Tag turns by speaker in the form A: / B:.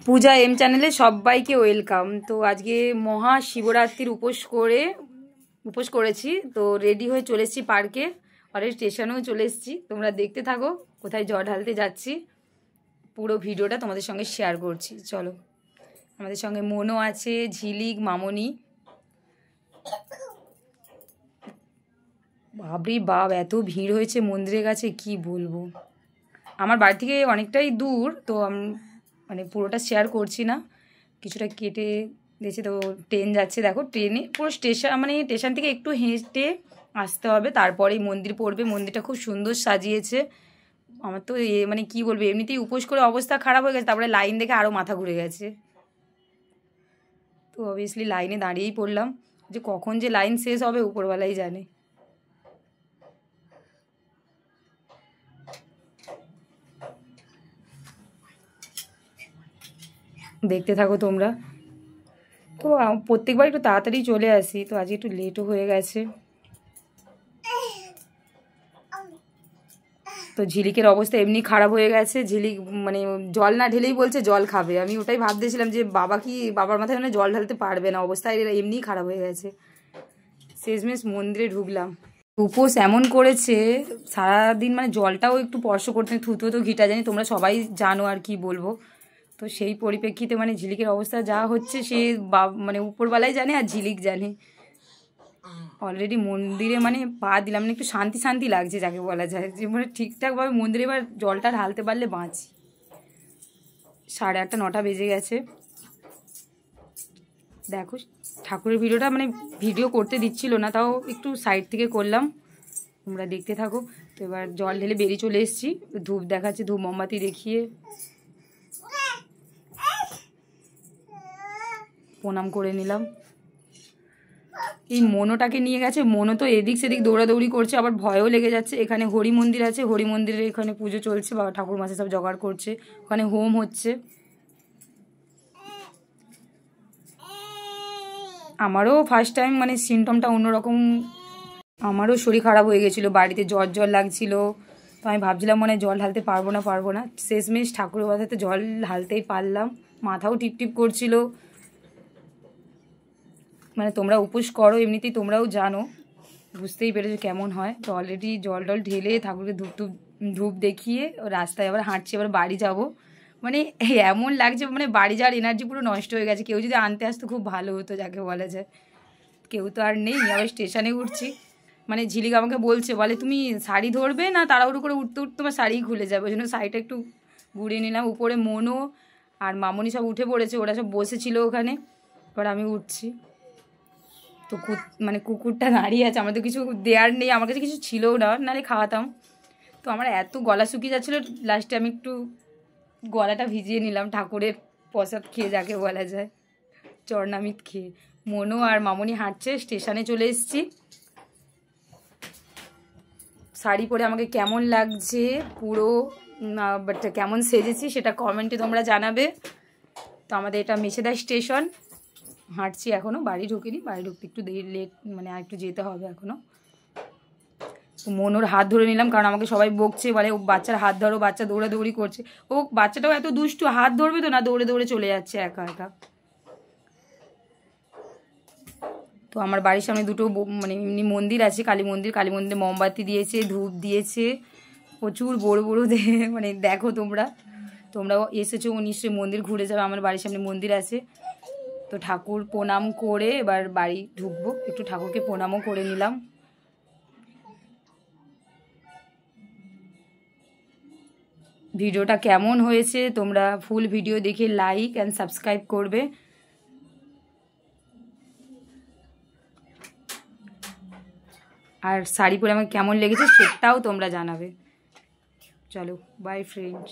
A: পূজা M চ্যানেলে সবাইকে welcome. তো আজকে মহাশিবরাত্রির উপোস করেছি। তো রেডি হয়ে চলে এসেছি পার্কে, অলরেডি স্টেশনেও চলে এসেছি। তোমরা দেখতে থাকো কোথায় জল ঢালতে যাচ্ছি, পুরো ভিডিওটা তোমাদের সঙ্গে শেয়ার করছি। চলো, আমাদের সঙ্গে মনও আছে, ঝিলিক, মামনি। বাবরে বাপ, এত ভিড় হয়েছে মন্দিরের কাছে, কি বলবো। আমার বাড়ি থেকে অনেকটাই দূর, তো মানে পুরোটা শেয়ার করছি না, কিছুটা কেটে দিয়েছি। তো ট্রেন যাচ্ছে, দেখো ট্রেনে পুরো স্টেশন, মানে স্টেশন থেকে একটু হেঁটে আসতে হবে, তারপরেই মন্দির পড়বে। মন্দিরটা খুব সুন্দর সাজিয়েছে। আমার তো মানে কি বলবো, এমনিতেই উপোস করে অবস্থা খারাপ হয়ে গেছে, তারপরে লাইন দেখে আরও মাথা ঘুরে গেছে। তো অবভিয়াসলি লাইনে দাঁড়িয়েই পড়লাম, যে কখন যে লাইন শেষ হবে উপরওয়ালাই জানে। দেখতে থাকো তোমরা। তো প্রত্যেকবার একটু তাড়াতাড়ি চলে আসি, তো আজকে একটু লেটও হয়ে গেছে। তো ঝিলিকের অবস্থা এমনি খারাপ হয়ে গেছে। ঝিলিক মানে জল না ঢেলেই বলছে জল খাবে। আমি ওটাই ভাবতেছিলাম যে বাবার মাথায় মানে জল ঢালতে পারবে না, অবস্থা এমনিই খারাপ হয়ে গেছে। শেষমেশ মন্দিরে ঢুকলাম। উপোস এমন করেছে সারাদিন, মানে জলটাও একটু স্পর্শ করতে, থুতো তো ঘিটা জানি, তোমরা সবাই জানো আর কি বলবো। তো সেই পরিপ্রেক্ষিতে মানে ঝিলিকের অবস্থা যা হচ্ছে, সে মানে উপরবেলায় জানে আর ঝিলিক জানে। অলরেডি মন্দিরে মানে পা দিলাম, মানে একটু শান্তি শান্তি লাগছে যাকে বলা যায়, যে মানে ঠিকঠাকভাবে মন্দিরে এবার জলটা ঢালতে পারলে বাঁচি। 8:30 9টা বেজে গেছে। দেখো ঠাকুরের ভিডিওটা মানে ভিডিও করতে দিচ্ছিল না, তাও একটু সাইড থেকে করলাম, তোমরা দেখতে থাকো। তো এবার জল ঢেলে বেরিয়ে চলে এসেছি। ধূপ দেখাচ্ছে, ধূপ মোমবাতি দেখিয়ে প্রণাম করে নিলাম। এই মনোটাকে নিয়ে গেছে, মনো তো এদিক সেদিক দৌড়াদৌড়ি করছে, আবার ভয়ও লেগে যাচ্ছে। এখানে হরি মন্দির আছে, হরি মন্দিরের এখানে পুজো চলছে, বাবা ঠাকুর মাসে সব জোগাড় করছে, ওখানে হোম হচ্ছে। আমারও ফার্স্ট টাইম মানে সিমটমটা অন্যরকম, আমারও শরীর খারাপ হয়ে গেছিলো, বাড়িতে জ্বর লাগছিল। তো আমি ভাবছিলাম মানে জল ঢালতে পারবো না। শেষমেশ ঠাকুরের বাসাতে জল ঢালতেই পারলাম। মাথাও টিপটিপ করছিল। মানে তোমরা উপোস করো এমনিতেই, তোমরাও জানো, বুঝতেই পেরেছো কেমন হয়। তো অলরেডি জল ঢেলে ঠাকুরকে ধূপ দেখিয়ে রাস্তায় আবার হাঁটছি, আবার বাড়ি যাব। মানে এমন লাগছে মানে বাড়ি যাওয়ার এনার্জি পুরো নষ্ট হয়ে গেছে। কেউ যদি আনতে আসতো খুব ভালো হতো যাকে বলা যায়, কেউ তো আর নেই। আবার স্টেশনে উঠছি, মানে ঝিলিক আমাকে বলে তুমি শাড়ি ধরবে না, তাড়াহুড়ো করে উঠতে তোমার শাড়িই খুলে যাবে। ওই জন্য শাড়িটা একটু ঘুরিয়ে নিলাম। উপরে মনো আর মামনি সব উঠে পড়েছে, ওরা সব বসেছিল ওখানে, এবার আমি উঠছি। তো মানে কুকুরটা দাঁড়িয়ে আছে, আমার তো কিছু দেওয়ার নেই, আমার কাছে কিছু ছিলও না, নাহলে খাওয়াতাম। তো আমার এত গলা শুকিয়ে যাচ্ছিলো, লাস্টে আমি একটু গলাটা ভিজিয়ে নিলাম ঠাকুরের প্রসাদ খেয়ে যাকে বলা যায়, চরণামৃত খেয়ে। মনো আর মামনি হাঁটছে, স্টেশনে চলে এসেছি। শাড়ি পরে আমাকে কেমন লাগছে পুরো, বাট কেমন সেজেছি সেটা কমেন্টে তোমরা জানাবে। তো আমাদের এটা মেছেদা স্টেশন, হাঁটছি এখনও, বাড়ি ঢুকিনি, বাড়ি ঢুকতে একটু লেট, মানে আর একটু যেতে হবে এখনও। তো মনোর হাত ধরে নিলাম, কারণ আমাকে সবাই বকছে, বলে ও বাচ্চার হাত ধরো, বাচ্চা দৌড়াদৌড়ি করছে। ও বাচ্চাটাও এত দুষ্টু, হাত ধরবে তো না, দৌড়ে দৌড়ে চলে যাচ্ছে একা একা। তো আমার বাড়ির সামনে দুটো মানে এমনি মন্দির আছে, কালী মন্দিরে মোমবাতি দিয়েছে, ধূপ দিয়েছে, প্রচুর বড় মানে দেখো তোমরাও এসেছো নিশ্চয়ই, মন্দির ঘুরে যাবে। আমার বাড়ির সামনে মন্দির আছে। তো ঠাকুর প্রণাম করে এবার বাড়ি ঢুকবো, একটু ঠাকুরকে প্রণামও করে নিলাম। ভিডিওটা কেমন হয়েছে তোমরা ফুল ভিডিও দেখে লাইক অ্যান্ড সাবস্ক্রাইব করবে। আর শাড়ি পরে আমাকে কেমন লেগেছে সেটাও তোমরা জানাবে। চলো বাই ফ্রেন্ডস।